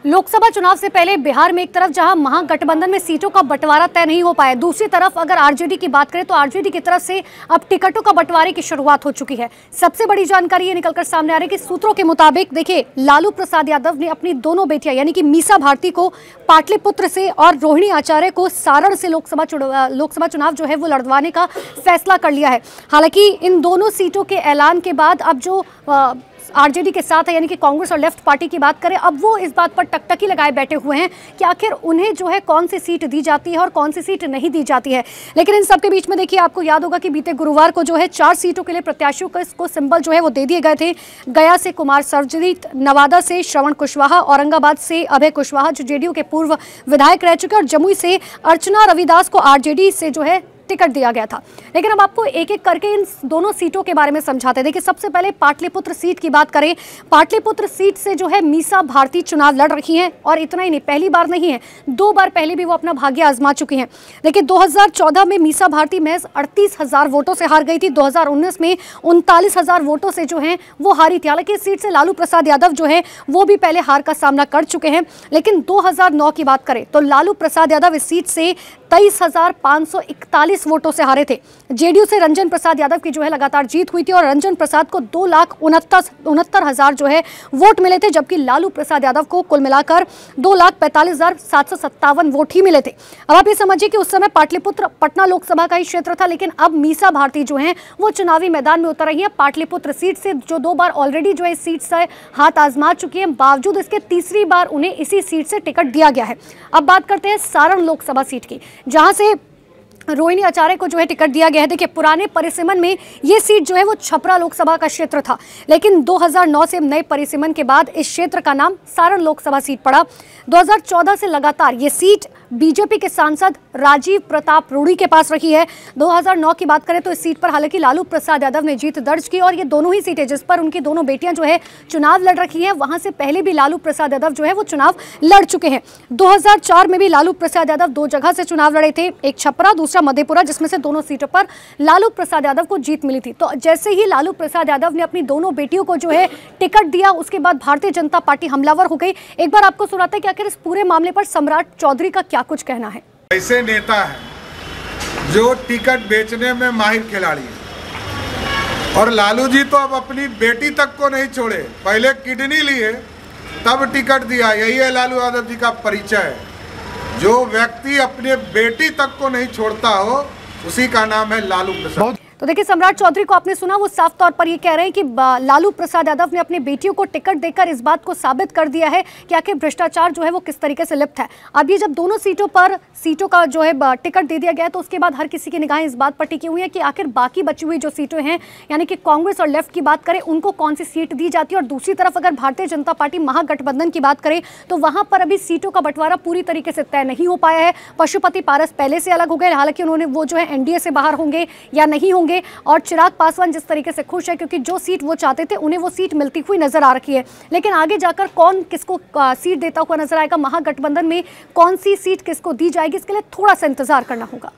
लोकसभा चुनाव से पहले बिहार में एक तरफ जहां महागठबंधन में सीटों का बंटवारा तय नहीं हो पाया, दूसरी तरफ अगर आरजेडी की बात करें तो आरजेडी की तरफ से अब टिकटों का बंटवारे की शुरुआत हो चुकी है। सबसे बड़ी जानकारी ये निकलकर सामने आ रही है कि सूत्रों के मुताबिक देखिए, लालू प्रसाद यादव ने अपनी दोनों बेटियां यानी कि मीसा भारती को पाटलिपुत्र से और रोहिणी आचार्य को सारण से लोकसभा चुनाव जो है वो लड़वाने का फैसला कर लिया है। हालांकि इन दोनों सीटों के ऐलान के बाद अब जो आरजेडी के साथ है यानी कि कांग्रेस और लेफ्ट पार्टी की बात करें, अब वो इस बात पर टकटकी लगाए बैठे हुए हैं कि आखिर उन्हें जो है कौन सी सीट दी जाती है और कौन सी सीट नहीं दी जाती है। लेकिन इन सब के बीच में देखिए, आपको याद होगा कि बीते गुरुवार को जो है 4 सीटों के लिए प्रत्याशियों को सिंबल जो है वो दे दिए गए थे। गया से कुमार सर्वजीत, नवादा से श्रवण कुशवाहा, औरंगाबाद से अभय कुशवाहा जो जेडीयू के पूर्व विधायक रह चुके, और जमुई से अर्चना रविदास को आरजेडी से जो है टिकट दिया गया था। लेकिन अब आपको एक एक करके इन दोनों सीटों के बारे में समझाते हैं। देखिए, सबसे पहले पाटलिपुत्र सीट की बात करें। पाटलिपुत्र सीट से जो है मीसा भारती चुनाव लड़ रही हैं, और इतना ही नहीं, पहली बार नहीं है, 2 बार पहले भी वो अपना भाग्य आजमा चुकी हैं। देखिए, 2014 में मीसा भारती महज 38,000 वोटों से हार गई थी। 2019 में 39,000 वोटों से जो है वो हारी थी। हालांकि इस सीट से लालू प्रसाद यादव जो है वो भी पहले हार का सामना कर चुके हैं। लेकिन 2009 की बात करें तो लालू प्रसाद यादव इस सीट से 23,541 वोटों से हारे थे। जेडीयू से रंजन प्रसाद यादव की जो है लगातार जीत हुई थी, और रंजन प्रसाद को 2,69,000 जो है वोट मिले थे, जबकि लालू प्रसाद यादव को कुल मिलाकर 2,45,757 वोट ही मिले थे। अब आप ये समझिए कि उस समय पाटलिपुत्र पटना लोकसभा का ही क्षेत्र था, लेकिन अब मीसा भारती जो है वो चुनावी मैदान में उतर रही है पाटलिपुत्र सीट से, जो 2 बार ऑलरेडी जो है इस सीट से हाथ आजमा चुकी है। बावजूद इसके तीसरी बार उन्हें इसी सीट से टिकट दिया गया है। अब बात करते हैं सारण लोकसभा सीट की, जहां से रोहिणी आचार्य को जो है टिकट दिया गया है। देखिए, पुराने परिसीमन में ये सीट जो है वो छपरा लोकसभा का क्षेत्र था, लेकिन 2009 से नए परिसीमन के बाद इस क्षेत्र का नाम सारण लोकसभा सीट पड़ा। 2014 से लगातार ये सीट बीजेपी के सांसद राजीव प्रताप रूडी के पास रही है। 2009 की बात करें तो इस सीट पर हालांकि लालू प्रसाद यादव ने जीत दर्ज की, और ये दोनों ही सीटें जिस पर उनकी दोनों बेटियां जो है चुनाव लड़ रखी हैं, वहां से पहले भी लालू प्रसाद यादव जो है वो चुनाव लड़ चुके हैं। 2004 में भी लालू प्रसाद यादव 2 जगह से चुनाव लड़े थे, एक छपरा, दूसरा मधेपुरा, जिसमें से दोनों सीटों पर लालू प्रसाद यादव को जीत मिली थी। तो जैसे ही लालू प्रसाद यादव ने अपनी दोनों बेटियों को जो है टिकट दिया, उसके बाद भारतीय जनता पार्टी हमलावर हो गई। एक बार आपको सुनाते हैं कि आखिर इस पूरे मामले पर सम्राट चौधरी का क्या कुछ कहना है। ऐसे नेता है जो टिकट बेचने में माहिर खिलाड़ी है, और लालू जी तो अब अपनी बेटी तक को नहीं छोड़े, पहले किडनी लिए तब टिकट दिया। यही है लालू यादव जी का परिचय है। जो व्यक्ति अपने बेटी तक को नहीं छोड़ता हो, उसी का नाम है लालू प्रसाद। तो देखिए, सम्राट चौधरी को आपने सुना, वो साफ तौर पर ये कह रहे हैं कि लालू प्रसाद यादव ने अपनी बेटियों को टिकट देकर इस बात को साबित कर दिया है कि आखिर भ्रष्टाचार जो है वो किस तरीके से लिप्त है। अब ये जब दोनों सीटों का जो है टिकट दे दिया गया, तो उसके बाद हर किसी की निगाहें इस बात पर टिकी हुई है कि आखिर बाकी बची हुई जो सीटें हैं, यानी कि कांग्रेस और लेफ्ट की बात करें, उनको कौन सी सीट दी जाती है। और दूसरी तरफ अगर भारतीय जनता पार्टी महागठबंधन की बात करें तो वहां पर अभी सीटों का बंटवारा पूरी तरीके से तय नहीं हो पाया है। पशुपति पारस पहले से अलग हो गए, हालांकि उन्होंने वो जो है एनडीए से बाहर होंगे या नहीं होंगे, और चिराग पासवान जिस तरीके से खुश है क्योंकि जो सीट वो चाहते थे उन्हें वो सीट मिलती हुई नजर आ रही है। लेकिन आगे जाकर कौन किसको सीट देता हुआ नजर आएगा, महागठबंधन में कौन सी सीट किसको दी जाएगी, इसके लिए थोड़ा सा इंतजार करना होगा।